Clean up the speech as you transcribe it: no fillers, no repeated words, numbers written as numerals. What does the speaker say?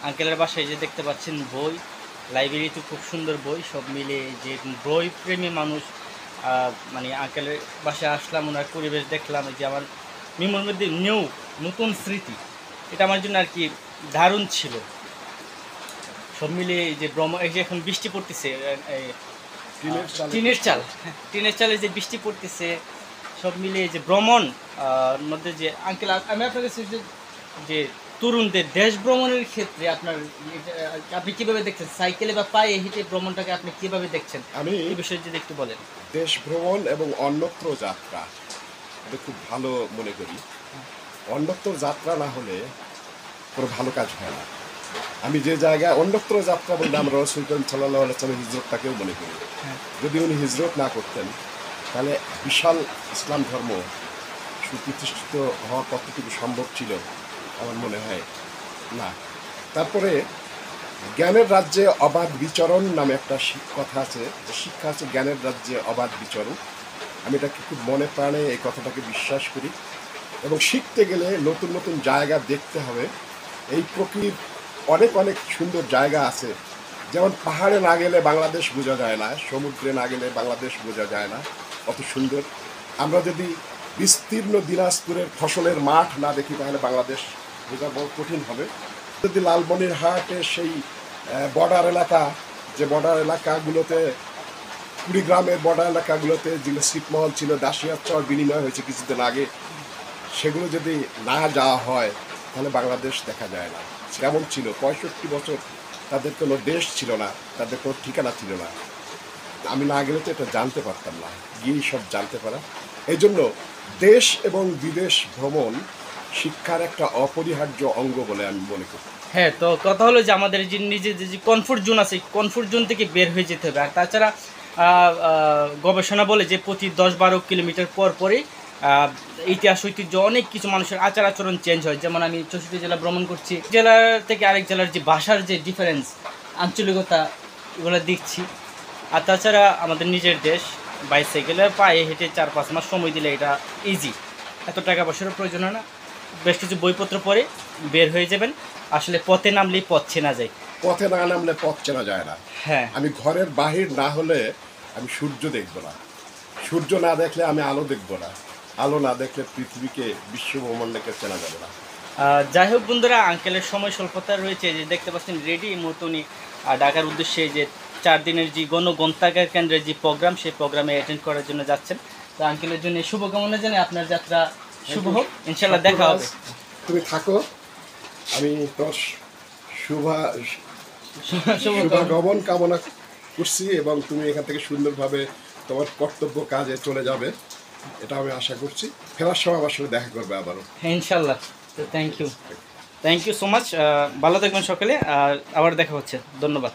আঙ্কেলের বাসায় যে দেখতে পাচ্ছেন বই, লাইব্রেরিতে খুব সুন্দর বই, সব মিলে যে বই প্রেমী মানুষ। মানে আঙ্কেলের বাসায় আসলাম, ওনার পরিবেশ দেখলাম, এই যে আমার মেমোর মধ্যে নতুন স্মৃতি, এটা আমার জন্য আর কি দারুণ ছিল। সব মিলে এই যে এই যে এখন বৃষ্টি পড়তেছে, টিনের চাল, হ্যাঁ, টিনের চালে যে বৃষ্টি পড়তেছে, সব মিলিয়ে যে ভ্রমণ মধ্যে যে আঙ্কেল, আমি আপনার কাছে যে তরুণদের দেশ ভ্রমণের ক্ষেত্রে আপনি কিভাবে দেখছেন, সাইকেলে বা পায়ে হেঁটে ভ্রমণটাকে আপনি কিভাবে দেখছেন, আমি এই বিষয়ে যদি একটু বলেন। দেশ ভ্রমণ এবং অন্যত্র যাত্রা এটা খুব ভালো মনে করি। অন্যত্র যাত্রা না হলে কোনো ভালো কাজ হয় না। আমি যে জায়গায় অন্যত্র যাত্রা বলতে আমরা রাসূল করিম সাল্লাল্লাহু আলাইহি ওয়াসাল্লামের হিজরতটাকেও মনে করি। যদি উনি হিজরত না করতেন তাহলে বিশাল ইসলাম ধর্ম সুপ্রতিষ্ঠিত হওয়া কতটুকু সম্ভব ছিল আমার মনে হয় না। তারপরে জ্ঞানের রাজ্যে অবাধ বিচরণ নামে একটা কথা আছে, যে শিক্ষা আছে জ্ঞানের রাজ্যে অবাধ বিচরণ। আমি এটাকে খুব মনে প্রাণে এই কথাটাকে বিশ্বাস করি। এবং শিখতে গেলে নতুন নতুন জায়গা দেখতে হবে। এই প্রকৃতির অনেক অনেক সুন্দর জায়গা আছে, যেমন পাহাড়ে না গেলে বাংলাদেশ বোঝা যায় না, সমুদ্রে না গেলে বাংলাদেশ বোঝা যায় না, কত সুন্দর। আমরা যদি বিস্তীর্ণ দিনাজপুরের ফসলের মাঠ না দেখি তাহলে বাংলাদেশ বোঝা বড় কঠিন হবে। যদি লালমনিরহাটের সেই বর্ডার এলাকা, যে বর্ডার এলাকাগুলোতে, কুড়িগ্রামের বর্ডার এলাকাগুলোতে যেগুলো ছিটমহল ছিল, দাসিয়ার চর বিনিময় হয়েছে কিছুদিন আগে, সেগুলো যদি না যাওয়া হয় তাহলে বাংলাদেশ দেখা যায় না। কেমন ছিল 65 বছর তাদের কোনো দেশ ছিল না, তাদের কোনো ঠিকানা ছিল না। আমি না গেলে তো এটা জানতে পারতাম না, গিয়েই সব জানতে পারা। এই জন্য দেশ এবং বিদেশ ভ্রমণ শিক্ষার একটা অপরিহার্য অঙ্গ বলে আমি মনে করি। হ্যাঁ, তো কথা হলো যে আমাদের যে নিজেদের যে কমফোর্ট জোন আছে, কমফোর্ট জোন থেকে বের হয়ে যেতে হবে। আর তাছাড়া গবেষণা বলে যে প্রতি 10-12 কিলোমিটার পর পরই ইতিহাস ঐতিহ্য অনেক কিছু মানুষের আচার আচরণ চেঞ্জ হয়। যেমন আমি 64 জেলা ভ্রমণ করছি, জেলা থেকে আরেক জেলার যে ভাষার যে ডিফারেন্স, আঞ্চলিকতা, এগুলো দেখছি। আর তাছাড়া আমাদের নিজের দেশ, বাইসাইকেলে পায়ে হেঁটে 4-5 মাস সময় দিলে এটা ইজি, এত টাকা পয়সারও প্রয়োজন হয় না। বেশ কিছু বইপত্র পড়ে বের হয়ে যাবেন, আসলে পথে নামলেই পথ চেনা যায়। পথে না নামলে পথ চেনা যায় না। হ্যাঁ, আমি ঘরের বাহির না হলে আমি সূর্য দেখব না, সূর্য না দেখলে আমি আলো দেখব না, আলো না দেখলে পৃথিবীকে, বিশ্বব্রহ্মাণ্ডকে চেনা যাবে না। যাই হোক বন্ধুরা, আঙ্কেলের সময় স্বল্পতা রয়েছে, যে দেখতে পাচ্ছেন রেডি মতনই ঢাকার উদ্দেশ্যে যে 4 দিনের যে গণগ্রন্থাগার কেন্দ্রের যে প্রোগ্রাম, সেই প্রোগ্রামে অ্যাটেন্ড করার জন্য যাচ্ছেন। তো আঙ্কেলের জন্য শুভকামনা জানাই, আপনার যাত্রা শুভ হোক, ইনশাল্লাহ দেখা হবে। তুমি থাকো, আমি তোর শুভাগমন কামনা করছি এবং তুমি এখান থেকে সুন্দরভাবে তোমার কর্তব্য কাজে চলে যাবে, এটা আমি আশা করছি। ফেরার সময় আমার সঙ্গে দেখা করবে আবারও। হ্যাঁ, ইনশাল্লাহ। তো থ্যাংক ইউ সো মাচ, ভালো থাকবেন সকলে, আর আবার দেখা হচ্ছে। ধন্যবাদ।